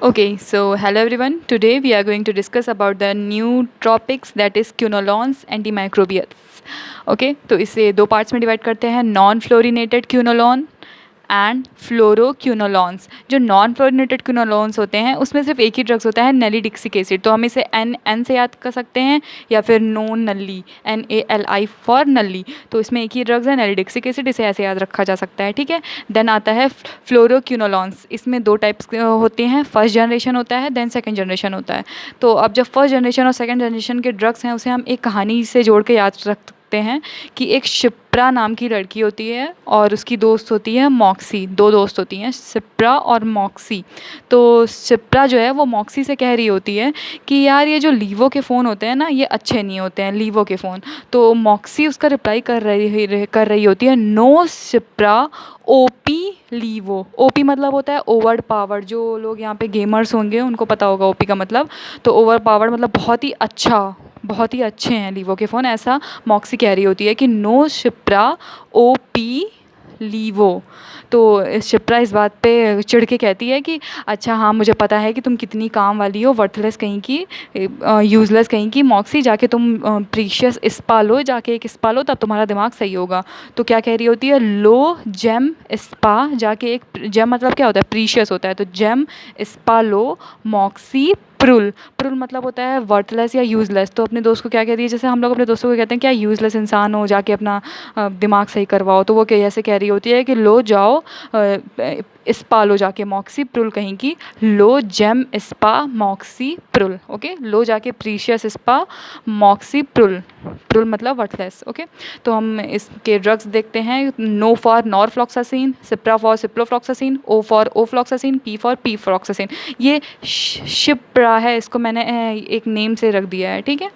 Okay, so hello everyone. Today we are going to discuss about the new topics that is quinolones antimicrobials. Okay, तो इसे दो parts में divide करते हैं, non fluorinated quinolone and fluoroquinolones. जो non fluorinated क्यूनोलॉन्स होते हैं उसमें सिर्फ एक ही ड्रग्स होता है, नेलिडिक्सिक एसिड. तो हम इसे एन से याद कर सकते हैं या फिर नोन नल्ली, NaLi फॉर नल्ली. तो इसमें एक ही ड्रग्स है नेलिडिक्सिक एसिड, इसे ऐसे याद रखा जा सकता है. ठीक है. देन आता है फ्लोरोक्यूनोलॉन्स. इसमें दो टाइप्स होते हैं, फर्स्ट जनरेशन होता है, देन सेकेंड जनरेशन होता है. तो अब जब फर्स्ट जनरेशन और सेकेंड जनरेशन के ड्रग्स हैं उसे हम एक कहानी से जोड़ के याद रख सकते हैं कि एक शिप्रा नाम की लड़की होती है और उसकी दोस्त होती है मॉक्सी. दो दोस्त होती हैं, शिप्रा और मॉक्सी. तो शिप्रा जो है वो मॉक्सी से कह रही होती है कि यार ये जो लीवो के फ़ोन होते हैं ना ये अच्छे नहीं होते हैं, लीवो के फ़ोन. तो मॉक्सी उसका रिप्लाई कर रही होती है, नो शिप्रा, ओपी लीवो. ओपी मतलब होता है ओवर पावर्ड. जो लोग यहाँ पे गेमर्स होंगे उनको पता होगा ओपी का मतलब. तो ओवर पावर्ड मतलब बहुत ही अच्छा, बहुत ही अच्छे हैं लीवो के फ़ोन, ऐसा मॉक्सी कह रही होती है कि नो शिप्रा, ओ पी लीवो. तो शिप्रा इस बात पे चिढ़ के कहती है कि अच्छा हाँ मुझे पता है कि तुम कितनी काम वाली हो, वर्थलेस कहीं की, यूज़लेस कहीं की मॉक्सी. जाके तुम प्रीशियस स्पा लो, जाके एक स्पा लो, तब तुम्हारा दिमाग सही होगा. तो क्या कह रही होती है, लो जेम स्पा, जाके एक जेम मतलब क्या होता है, प्रीशियस होता है. तो जेम स्पा लो मॉक्सी प्रुल. प्रुल मतलब होता है वर्थलेस या यूज़लेस. तो अपने दोस्त को क्या कहती है, जैसे हम लोग अपने दोस्तों को कहते हैं क्या यूज़लेस इंसान हो, जाके अपना दिमाग सही करवाओ. तो वो कैसे कह रही होती है कि लो जाओ स्पा लो जाके मॉक्सी प्रुल कहीं की, लो gem spa moxi prul. Okay, लो जाके precious spa moxi prul. Prul मतलब वर्थलेस. ओके, तो हम इसके ड्रग्स देखते हैं. Nor for norfloxacin, cipra for ciprofloxacin, O for ofloxacin, P for pefloxacin. ये शिप्रा है, इसको मैंने एक नेम से रख दिया है. ठीक है.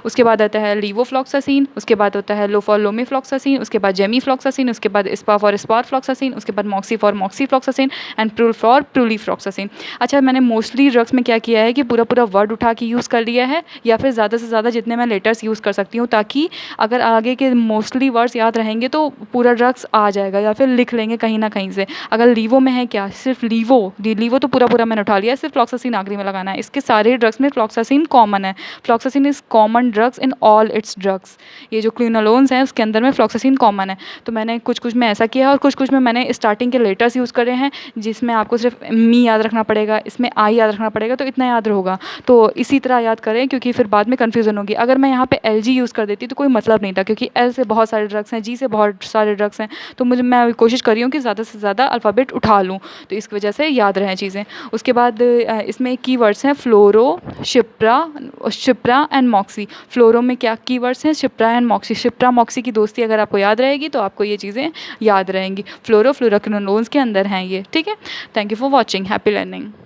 उसके बाद आता है लीवोफ्लॉक्सासिन, उसके बाद होता है लो फॉर लोमीफ्लॉक्सासिन, उसके बाद जेमीफ्लॉक्सासिन, उसके बाद स्पा फॉर स्पारफ्लॉक्सासिन, उसके बाद moxi for moxifloxacin and prul for prulifloxacin. अच्छा, मैंने मोस्टली ड्रग्स में क्या किया है कि पूरा पूरा वर्ड उठा के यूज़ कर लिया है, या फिर ज़्यादा से ज़्यादा जितने मैं लेटर्स यूज़ कर सकती हूँ, ताकि अगर आगे के मोस्टली वर्ड्स याद रहेंगे तो पूरा ड्रग्स आ जाएगा, या फिर लिख लेंगे कहीं ना कहीं से. अगर लीवो में है क्या, सिर्फ लीवो तो पूरा पूरा मैंने उठा लिया, सिर्फ फ्लॉक्सासिन आखिरी में लगाना है. इसके सारे ड्रग्स में फ्लॉक्सासिन कॉमन है. Floxacin is common drugs in all its drugs. ये जो क्लिनोलोन्स हैं उसके अंदर में फ्लॉक्सासिन कॉमन है. तो मैंने कुछ कुछ में ऐसा किया है और कुछ कुछ में मैंने स्टार्टिंग के लेटर्स यूज़ करे हैं, जिसमें आपको सिर्फ मी याद रखना पड़ेगा, इसमें आई याद रखना पड़ेगा. तो इतना याद होगा. तो इसी तरह याद करें, क्योंकि फिर बाद में कन्फ्यूज़न होगी. अगर मैं यहाँ पे LG यूज़ कर देती तो कोई मतलब नहीं था, क्योंकि L से बहुत सारे ड्रग्स हैं, G से बहुत सारे ड्रग्स हैं. तो मैं कोशिश कर रही हूँ कि ज़्यादा से ज़्यादा अल्फ़ाबेट उठा लूँ, तो इस वजह से याद रहें चीज़ें. उसके बाद इसमें कीवर्ड्स हैं फ्लोरो, शिप्रा एंड मॉक्सी. फ्लोरो में क्या कीवर्ड्स हैं, Shipra and Moxie. Shipra Moxie की दोस्ती अगर आपको याद रहेगी तो आपको ये चीज़ें याद रहेंगी. फ्लोरोक्विनोलोन्स के अंदर हैं ये. ठीक है. Thank you for watching. Happy learning.